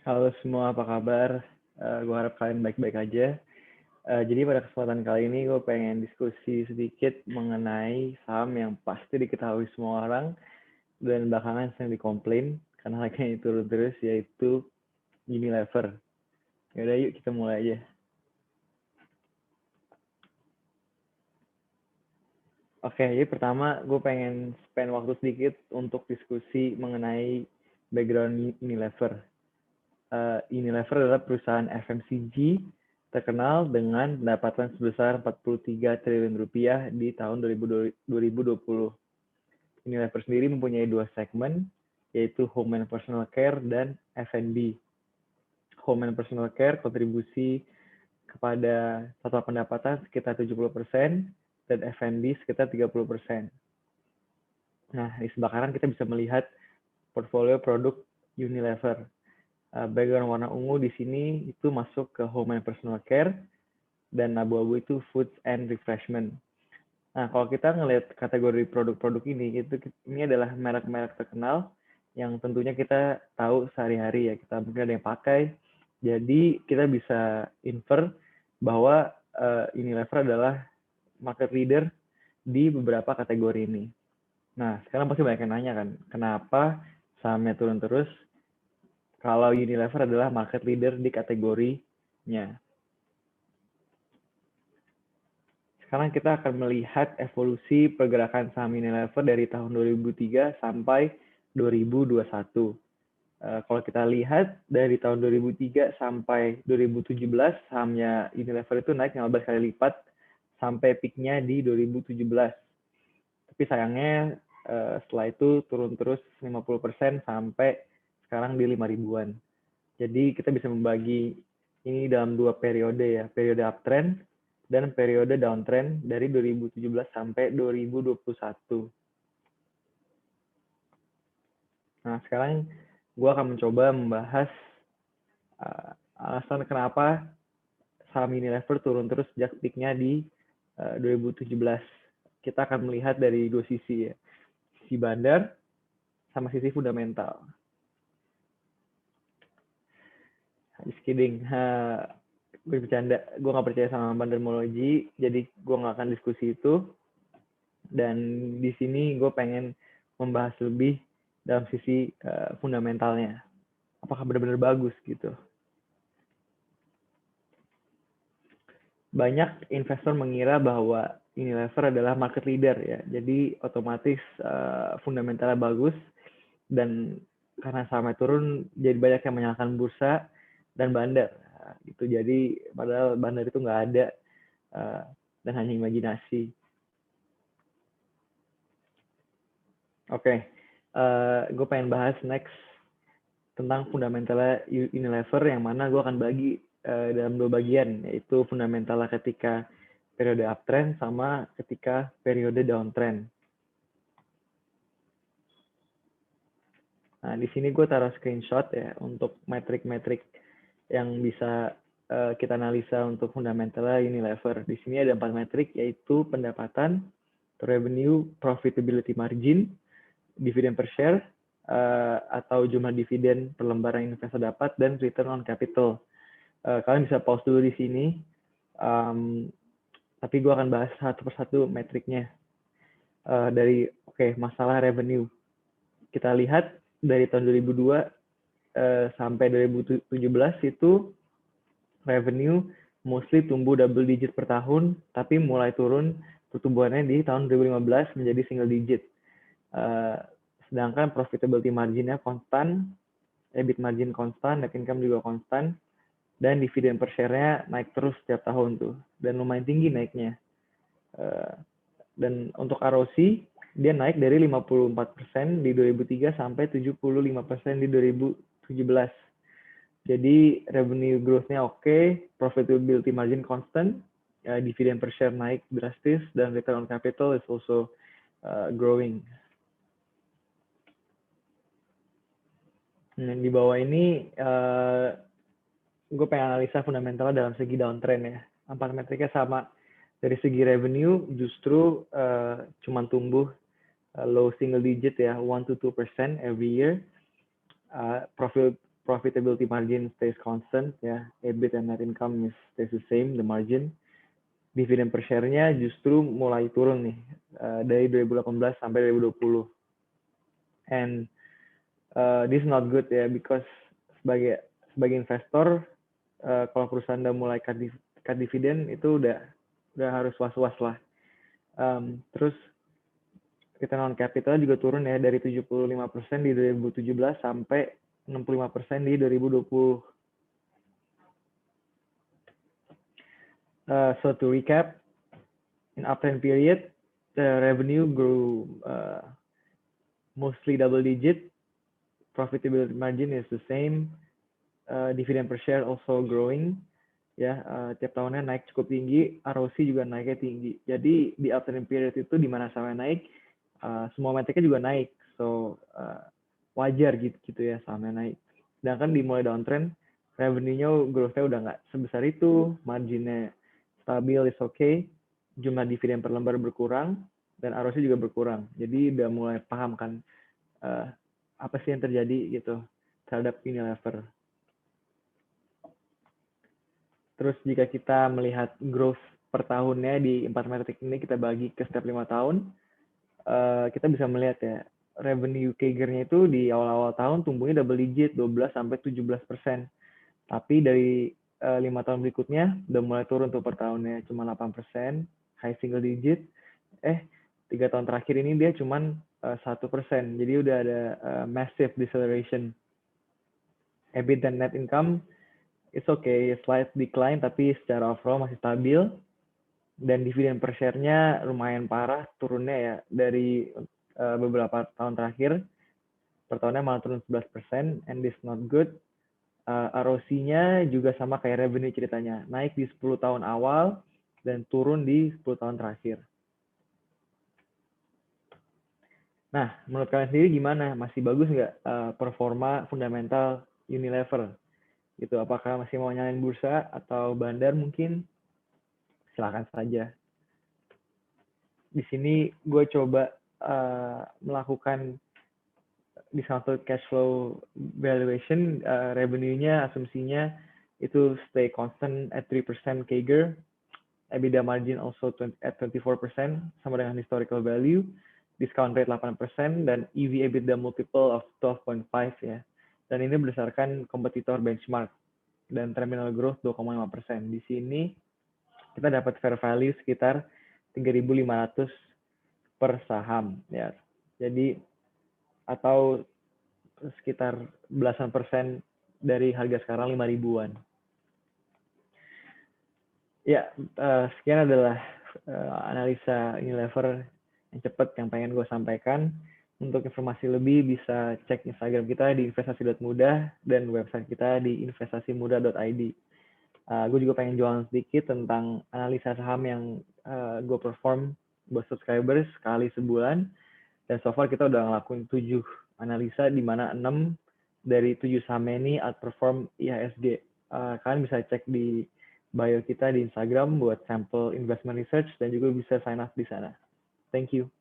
Halo semua, apa kabar? Gue harap kalian baik-baik aja. Jadi pada kesempatan kali ini gue pengen diskusi sedikit mengenai saham yang pasti diketahui semua orang dan belakangan sering dikomplain karena harganya turun terus, yaitu Unilever. Yaudah yuk kita mulai aja. Oke, jadi pertama gue pengen spend waktu sedikit untuk diskusi mengenai background Unilever. Unilever adalah perusahaan FMCG terkenal dengan pendapatan sebesar 43 triliun rupiah di tahun 2020. Unilever sendiri mempunyai dua segmen, yaitu Home and Personal Care dan F&B. Home and Personal Care kontribusi kepada total pendapatan sekitar 70% dan F&B sekitar 30%. Nah, di sebelah kanan kita bisa melihat portfolio produk Unilever. Background warna ungu di sini itu masuk ke Home and Personal Care, dan abu-abu itu Foods and Refreshment. Nah, kalau kita ngelihat kategori produk-produk ini adalah merek-merek terkenal yang tentunya kita tahu sehari-hari ya, kita mungkin ada yang pakai. Jadi kita bisa infer bahwa Unilever adalah market leader di beberapa kategori ini. Nah, sekarang pasti banyak yang nanya kan, kenapa sahamnya turun terus kalau Unilever adalah market leader di kategorinya. Sekarang kita akan melihat evolusi pergerakan saham Unilever dari tahun 2003 sampai 2021. Kalau kita lihat dari tahun 2003 sampai 2017, sahamnya Unilever itu naik 15 kali lipat sampai peaknya di 2017. Tapi sayangnya setelah itu turun terus 50% sampai sekarang di 5 ribuan. Jadi kita bisa membagi ini dalam dua periode ya, periode uptrend dan periode downtrend dari 2017 sampai 2021. Nah, sekarang gue akan mencoba membahas alasan kenapa saham Unilever turun terus sejak peaknya di 2017. Kita akan melihat dari dua sisi ya, sisi bandar sama sisi fundamental. Just kidding. Gue bercanda, gue gak percaya sama bandarmologi, jadi gue gak akan diskusi itu. Dan di sini gue pengen membahas lebih dalam sisi fundamentalnya. Apakah benar-benar bagus gitu. Banyak investor mengira bahwa Unilever adalah market leader ya. Jadi otomatis fundamentalnya bagus, dan karena sahamnya turun jadi banyak yang menyalahkan bursa dan bandar. Gitu. Jadi padahal bandar itu nggak ada dan hanya imajinasi. Oke, gue pengen bahas next tentang fundamentalnya Unilever, yang mana gue akan bagi dalam dua bagian, yaitu fundamentalnya ketika periode uptrend sama ketika periode downtrend. Nah, di sini gue taruh screenshot ya untuk metrik-metrik yang bisa kita analisa untuk fundamentalnya Unilever. Di sini ada 4 metrik, yaitu pendapatan, revenue, profitability margin, dividen per share, atau jumlah dividen per lembar yang investor dapat, dan return on capital. Kalian bisa pause dulu di sini, tapi gue akan bahas satu persatu metriknya. Dari masalah revenue. Kita lihat dari tahun 2002 sampai 2017 itu revenue mostly tumbuh double digit per tahun, tapi mulai turun pertumbuhannya di tahun 2015 menjadi single digit. Sedangkan profitability marginnya konstan, EBIT margin konstan, net income juga konstan, dan dividen per share-nya naik terus setiap tahun tuh, dan lumayan tinggi naiknya. Dan untuk ROC, dia naik dari 54% di 2003 sampai 75% di 2017. Jadi revenue growth-nya oke, profitability margin constant, dividen per share naik drastis, dan return on capital is also growing. Nah, di bawah ini gue pengen analisa fundamentalnya dalam segi downtrend ya. 4 metriknya sama. Dari segi revenue justru cuma tumbuh low single digit ya, 1-2% every year. profitability margin stays constant, ya, EBIT and net income stays the same, the margin. Dividen per share-nya justru mulai turun nih dari 2018 sampai 2020. And this is not good ya, because sebagai investor, kalau perusahaan udah mulai cut dividen itu udah harus was-was lah. Terus return on capital juga turun ya, dari 75% di 2017 sampai 65% di 2020. So to recap, in uptrend period, the revenue grew mostly double digit, profitability margin is the same, dividend per share also growing, ya, tiap tahunnya naik cukup tinggi, ROC juga naiknya tinggi. Jadi di uptrend period itu di mana sahamnya naik, semua metriknya juga naik, so wajar gitu ya sahamnya naik. Sedangkan di mulai downtrend, revenue-nya growth-nya udah nggak sebesar itu, marginnya stabil, is okay, jumlah dividen per lembar berkurang, dan ROC juga berkurang. Jadi udah mulai paham kan apa sih yang terjadi gitu terhadap Unilever. Terus jika kita melihat growth per tahunnya di 4 metrik ini kita bagi ke setiap 5 tahun, kita bisa melihat ya, revenue CAGR-nya itu di awal-awal tahun tumbuhnya double digit, 12-17%. Tapi dari 5 tahun berikutnya udah mulai turun tuh per tahunnya, cuma 8%, high single digit. 3 tahun terakhir ini dia cuma 1%, jadi udah ada massive deceleration. EBIT dan net income, it's okay, slight decline, tapi secara overall masih stabil. Dan dividen per share-nya lumayan parah turunnya ya, dari beberapa tahun terakhir, per tahunnya malah turun 11%, and this not good. ROC-nya juga sama kayak revenue ceritanya, naik di 10 tahun awal dan turun di 10 tahun terakhir. Nah, menurut kalian sendiri gimana? Masih bagus nggak performa fundamental Unilever? Gitu, apakah masih mau nyalain bursa atau bandar mungkin? Silakan saja. Di sini gue coba melakukan discounted cash flow valuation, revenue-nya, asumsinya itu stay constant at 3% CAGR, EBITDA margin also at 24%, sama dengan historical value, discount rate 8%, dan EV/EBITDA multiple of 12.5 ya. Dan ini berdasarkan kompetitor benchmark, dan terminal growth 2,5%. Di sini kita dapat fair value sekitar 3.500 per saham ya. Jadi atau sekitar belasan persen dari harga sekarang 5 ribuan. Ya, sekian adalah analisa Unilever yang cepat yang pengen gue sampaikan. Untuk informasi lebih bisa cek Instagram kita di investasi.mudah dan website kita di investasimudah.id. Gue juga pengen jualan sedikit tentang analisa saham yang gue perform buat subscribers sekali sebulan. Dan so far kita udah ngelakuin 7 analisa, di mana 6 dari 7 saham ini outperform IHSG. Kalian bisa cek di bio kita di Instagram buat sampel investment research dan juga bisa sign up di sana. Thank you.